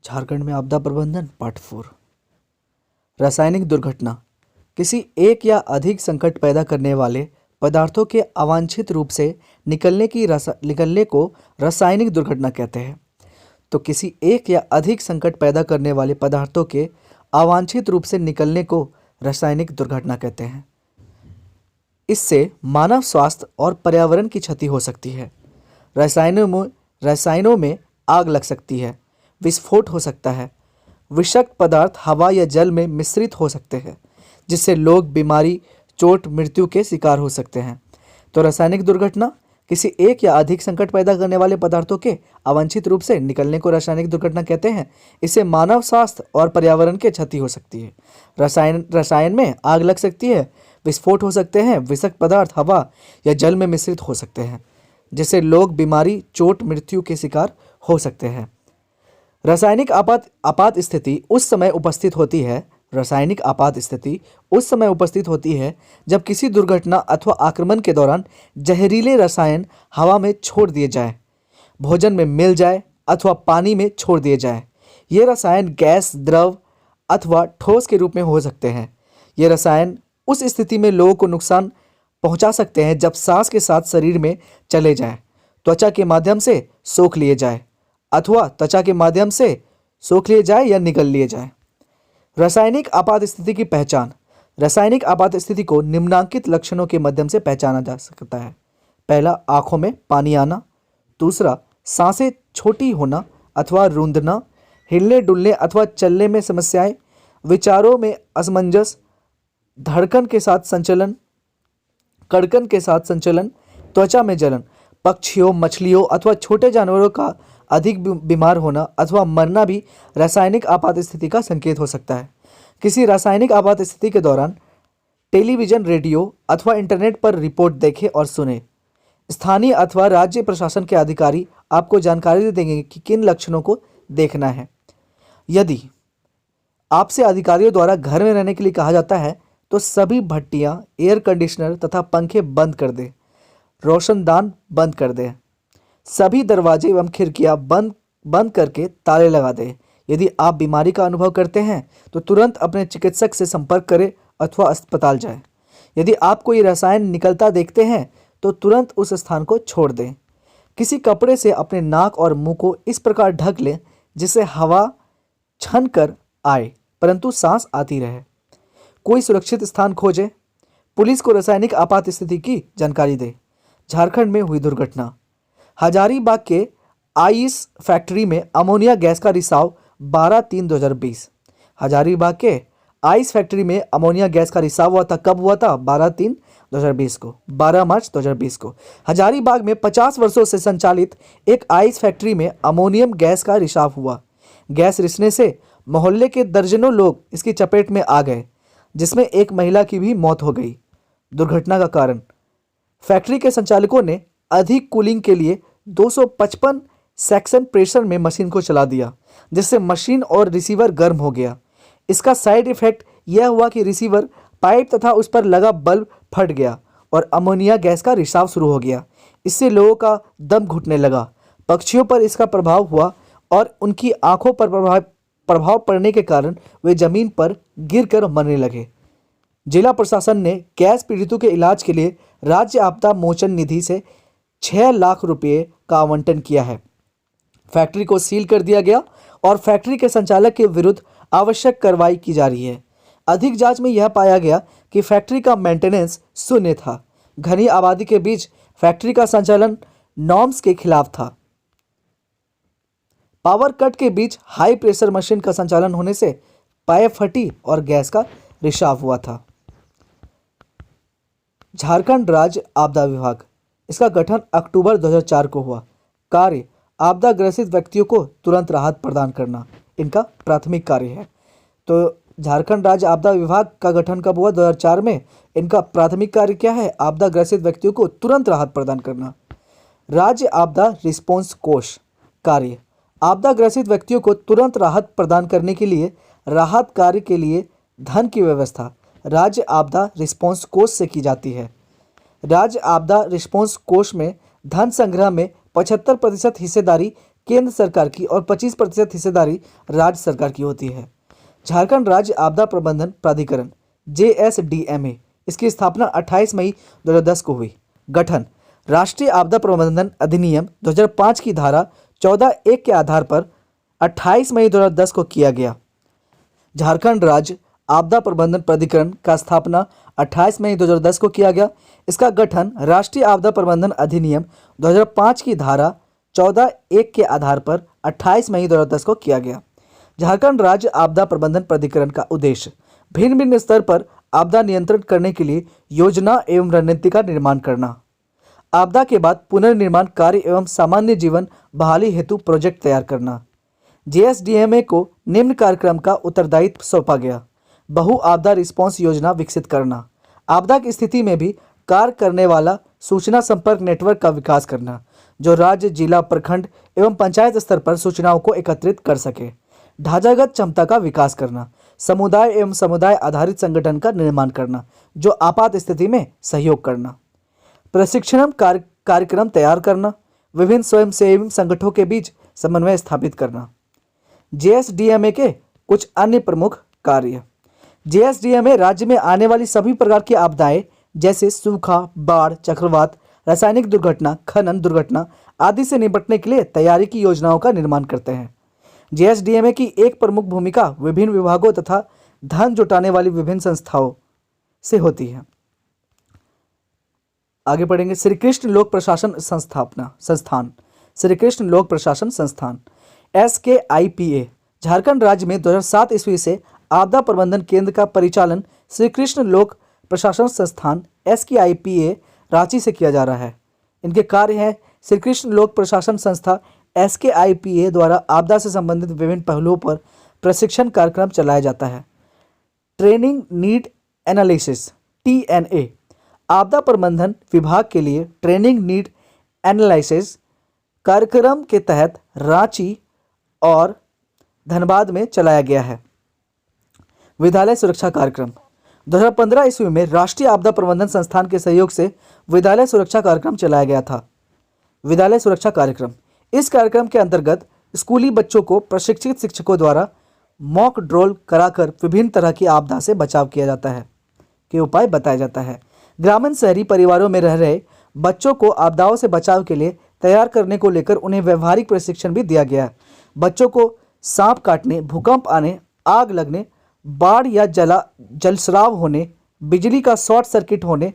झारखंड में आपदा प्रबंधन पार्ट 4। रासायनिक दुर्घटना किसी एक या अधिक संकट पैदा करने वाले पदार्थों के अवांछित रूप से निकलने को रासायनिक दुर्घटना कहते हैं। तो किसी एक या अधिक संकट पैदा करने वाले पदार्थों के अवांछित रूप से निकलने को रासायनिक दुर्घटना कहते हैं। इससे मानव स्वास्थ्य और पर्यावरण की क्षति हो सकती है। रसायनों में आग लग सकती है, विस्फोट हो सकता है, विषाक्त पदार्थ हवा या जल में मिश्रित हो सकते हैं, जिससे लोग बीमारी, चोट, मृत्यु के शिकार हो सकते हैं। तो रासायनिक दुर्घटना किसी एक या अधिक संकट पैदा करने वाले पदार्थों के अवांछित रूप से निकलने को रासायनिक दुर्घटना कहते हैं। इससे मानव स्वास्थ्य और पर्यावरण की क्षति हो सकती है। रसायन में आग लग सकती है, विस्फोट हो सकते हैं, विषाक्त पदार्थ हवा या जल में मिश्रित हो सकते हैं, जिससे लोग बीमारी, चोट, मृत्यु के शिकार हो सकते हैं। रासायनिक आपात स्थिति उस समय उपस्थित होती है रासायनिक आपात स्थिति उस समय उपस्थित होती है जब किसी दुर्घटना अथवा आक्रमण के दौरान जहरीले रसायन हवा में छोड़ दिए जाए, भोजन में मिल जाए अथवा पानी में छोड़ दिए जाए। ये रसायन गैस, द्रव अथवा ठोस के रूप में हो सकते हैं। ये रसायन उस स्थिति में लोगों को नुकसान पहुंचा सकते हैं जब सांस के साथ शरीर में चले जाए, त्वचा के माध्यम से सोख लिए जाए अथवा त्वचा के माध्यम से सोख लिए जाए या निगल लिए जाए। रासायनिक आपात स्थिति की पहचान। रासायनिक आपात स्थिति को निम्नलिखित लक्षणों के माध्यम से पहचाना जा सकता है। पहला, आंखों में पानी आना। दूसरा, सांसें छोटी होना अथवा रूंधना, हिलने डुलने अथवा चलने में समस्याएं, विचारों में असमंजस, धड़कन के साथ संचलन, कड़कन के साथ संचलन, त्वचा में जलन, पक्षियों, मछलियों अथवा छोटे जानवरों का अधिक बीमार होना अथवा मरना भी रासायनिक आपात स्थिति का संकेत हो सकता है। किसी रासायनिक आपात स्थिति के दौरान टेलीविजन, रेडियो अथवा इंटरनेट पर रिपोर्ट देखें और सुने। स्थानीय अथवा राज्य प्रशासन के अधिकारी आपको जानकारी देंगे कि किन लक्षणों को देखना है। यदि आपसे अधिकारियों द्वारा घर में रहने के लिए कहा जाता है तो सभी भट्टियां, एयर कंडीशनर तथा पंखे बंद कर दें। रोशनदान बंद कर दें। सभी दरवाजे एवं खिड़कियां बंद करके ताले लगा दें। यदि आप बीमारी का अनुभव करते हैं तो तुरंत अपने चिकित्सक से संपर्क करें अथवा अस्पताल जाएं। यदि आप कोई रसायन निकलता देखते हैं तो तुरंत उस स्थान को छोड़ दें। किसी कपड़े से अपने नाक और मुंह को इस प्रकार ढक लें जिससे हवा छन कर आए परंतु सांस आती रहे। कोई सुरक्षित स्थान खोजें। पुलिस को रासायनिक आपात स्थिति की जानकारी दें। झारखंड में हुई दुर्घटना। हजारीबाग के आइस फैक्ट्री में अमोनिया गैस का रिसाव 12/3/2020। हजारीबाग के आइस फैक्ट्री में अमोनिया गैस का रिसाव हुआ था। कब हुआ था? 12/3/2020 को, 12 मार्च 2020 को। हजारीबाग में 50 वर्षों से संचालित एक आइस फैक्ट्री में अमोनियम गैस का रिसाव हुआ। गैस रिसने से मोहल्ले के दर्जनों लोग इसकी चपेट में आ गए, जिसमें एक महिला की भी मौत हो गई। दुर्घटना का कारण, फैक्ट्री के संचालकों ने अधिक कूलिंग के लिए 255 सेक्शन प्रेशर में मशीन को चला दिया, जिससे मशीन और रिसीवर गर्म हो गया। इसका साइड इफेक्ट यह हुआ कि रिसीवर पाइप तथा उस पर लगा बल्ब फट गया और अमोनिया गैस का रिसाव शुरू हो गया। इससे लोगों का दम घुटने लगा। पक्षियों पर इसका प्रभाव हुआ और उनकी आंखों पर प्रभाव पड़ने के कारण वे जमीन पर गिरकर मरने लगे। जिला प्रशासन ने गैस पीड़ितों के इलाज के लिए राज्य आपदा मोचन निधि से 6 लाख रुपए का आवंटन किया है। फैक्ट्री को सील कर दिया गया और फैक्ट्री के संचालक के विरुद्ध आवश्यक कार्रवाई की जा रही है। अधिक जांच में यह पाया गया कि फैक्ट्री का मेंटेनेंस शून्य था। घनी आबादी के बीच फैक्ट्री का संचालन नॉर्म्स के खिलाफ था। पावर कट के बीच हाई प्रेशर मशीन का संचालन होने से पाइप फटी और गैस का रिसाव हुआ था। झारखंड राज्य आपदा विभाग, इसका गठन अक्टूबर 2004 को हुआ। कार्य, आपदा ग्रसित व्यक्तियों को तुरंत राहत प्रदान करना इनका प्राथमिक कार्य है। तो झारखंड राज्य आपदा विभाग का गठन कब हुआ? 2004 में। इनका प्राथमिक कार्य क्या है? आपदा ग्रसित व्यक्तियों को तुरंत राहत प्रदान करना। राज्य आपदा रिस्पॉन्स कोष कार्य, आपदा ग्रसित व्यक्तियों को तुरंत राहत प्रदान करने के लिए राहत कार्य के लिए धन की व्यवस्था राज्य आपदा रिस्पॉन्स कोष से की जाती है। राज्य आपदा रिस्पॉन्स कोष में धन संग्रह में 75% हिस्सेदारी केंद्र सरकार की और 25% हिस्सेदारी राज्य सरकार की होती है। झारखंड राज्य आपदा प्रबंधन प्राधिकरण JSDMA, इसकी स्थापना 28 मई 2010 को हुई। गठन राष्ट्रीय आपदा प्रबंधन अधिनियम 2005 की धारा 14(1) के आधार पर 28 मई 2010 को किया गया। झारखंड राज्य आपदा प्रबंधन प्राधिकरण का स्थापना 28 मई 2010 को किया गया। इसका गठन राष्ट्रीय आपदा प्रबंधन अधिनियम 2005 की धारा 14(1) के आधार पर 28 मई 2010 को किया गया। झारखंड राज्य आपदा प्रबंधन प्राधिकरण का उद्देश्य भिन्न भिन्न स्तर पर आपदा नियंत्रण करने के लिए योजना एवं रणनीति का निर्माण करना, आपदा के बाद पुनर्निर्माण कार्य एवं सामान्य जीवन बहाली हेतु प्रोजेक्ट तैयार करना। JSDMA को निम्न कार्यक्रम का उत्तरदायित्व सौंपा गया। बहु आपदा रिस्पॉन्स योजना विकसित करना, आपदा की स्थिति में भी कार्य करने वाला सूचना संपर्क नेटवर्क का विकास करना, जो राज्य, जिला, प्रखंड एवं पंचायत स्तर पर सूचनाओं को एकत्रित कर सके। ढांचागत क्षमता का विकास करना, समुदाय एवं समुदाय आधारित संगठन का निर्माण करना, जो आपात स्थिति में सहयोग करना। प्रशिक्षण कार्यक्रम तैयार करना, विभिन्न स्वयंसेवी संगठनों के बीच समन्वय स्थापित करना। JSDMA के कुछ अन्य प्रमुख कार्य। JSDMA राज्य में आने वाली सभी प्रकार की आपदाएं जैसे सूखा, बाढ़, चक्रवात, रासायनिक दुर्घटना, खनन दुर्घटना आदि से निपटने के लिए तैयारी की योजनाओं का निर्माण करते हैं। JSDMA की एक प्रमुख भूमिका विभिन्न विभागों तथा धन जुटाने वाली विभिन्न संस्थाओं से होती है। आगे पढ़ेंगे श्री कृष्ण लोक प्रशासन संस्थान श्री कृष्ण लोक प्रशासन संस्थान SKIPA झारखंड राज्य में 2007 ईस्वी से आपदा प्रबंधन केंद्र का परिचालन श्री कृष्ण लोक प्रशासन संस्थान SKIPA रांची से किया जा रहा है। इनके कार्य हैं श्री कृष्ण लोक प्रशासन संस्था SKIPA द्वारा आपदा से संबंधित विभिन्न पहलुओं पर प्रशिक्षण कार्यक्रम चलाया जाता है। ट्रेनिंग नीड एनालिसिस TNA आपदा प्रबंधन विभाग के लिए ट्रेनिंग नीड एनालिसिस कार्यक्रम के तहत रांची और धनबाद में चलाया गया है। विद्यालय सुरक्षा कार्यक्रम 2015 ईस्वी में राष्ट्रीय आपदा प्रबंधन संस्थान के सहयोग से विद्यालय सुरक्षा कार्यक्रम चलाया गया था। विद्यालय सुरक्षा कार्यक्रम, इस कार्यक्रम के अंतर्गत स्कूली बच्चों को प्रशिक्षित शिक्षकों द्वारा मॉक ड्रिल कराकर विभिन्न तरह की आपदा से बचाव किया जाता है के उपाय बताया जाता है। ग्रामीण शहरी परिवारों में रह रहे बच्चों को आपदाओं से बचाव के लिए तैयार करने को लेकर उन्हें व्यवहारिक प्रशिक्षण भी दिया गया। बच्चों को सांप काटने, भूकंप आने, आग लगने, बाढ़ या जलस्राव होने, बिजली का शॉर्ट सर्किट होने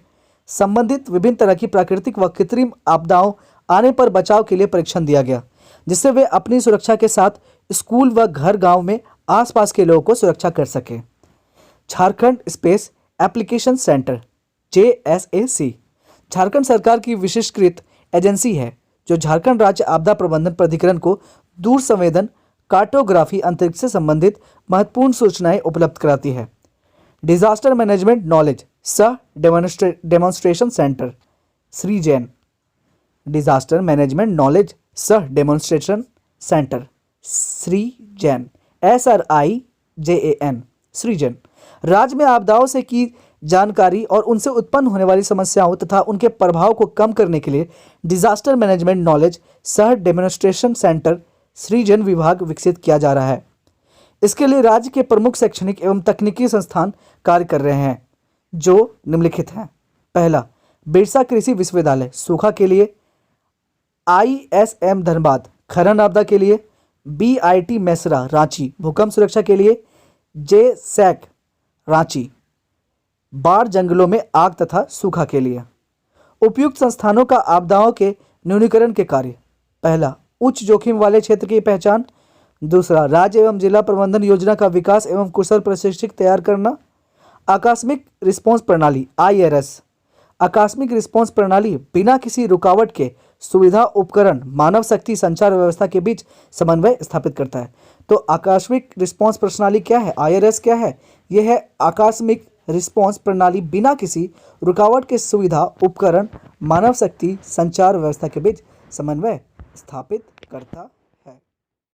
संबंधित विभिन्न तरह की प्राकृतिक व कृत्रिम आपदाओं आने पर बचाव के लिए प्रशिक्षण दिया गया, जिससे वे अपनी सुरक्षा के साथ स्कूल व घर गांव में आसपास के लोगों को सुरक्षा कर सकें। Jharkhand space application centre JSAC Jharkhand सरकार की विशेषकृत एजेंसी है जो झारखंड राज्य आपदा प्रबंधन प्राधिकरण को दूर संवेदन, कार्टोग्राफी, अंतरिक्ष से संबंधित महत्वपूर्ण सूचनाएं उपलब्ध कराती है। डिजास्टर मैनेजमेंट नॉलेज सह demonstration centre SRIJAN disaster management knowledge सह डेमोन्स्ट्रेशन सेंटर SRIJAN SRIJAN राज्य में आपदाओं से की जानकारी और उनसे उत्पन्न होने वाली समस्याओं तथा उनके प्रभाव को कम करने के लिए डिजास्टर मैनेजमेंट नॉलेज सह डेमोन्स्ट्रेशन सेंटर SRIJAN विभाग विकसित किया जा रहा है। इसके लिए राज्य के प्रमुख शैक्षणिक एवं तकनीकी संस्थान कार्य कर रहे हैं, जो निम्नलिखित हैं। पहला, बिरसा कृषि विश्वविद्यालय सूखा के लिए, ISM धनबाद खनन आपदा के लिए, BIT मेसरा रांची भूकंप सुरक्षा के लिए, JSAC रांची बाढ़, जंगलों में आग तथा सूखा के लिए। उपयुक्त संस्थानों का आपदाओं के न्यूनीकरण के कार्य। पहला, उच्च जोखिम वाले क्षेत्र की पहचान। दूसरा, राज्य एवं जिला प्रबंधन योजना का विकास एवं कुशल प्रशिक्षक तैयार करना। आकस्मिक रिस्पांस प्रणाली IRS आकस्मिक रिस्पांस प्रणाली बिना किसी रुकावट के सुविधा, उपकरण, मानव शक्ति, संचार व्यवस्था के बीच समन्वय स्थापित करता है। तो आकस्मिक रिस्पांस प्रणाली क्या है, IRS क्या है? यह है आकस्मिक रिस्पांस प्रणाली बिना किसी रुकावट के सुविधा, उपकरण, मानव शक्ति, संचार व्यवस्था के बीच समन्वय स्थापित करता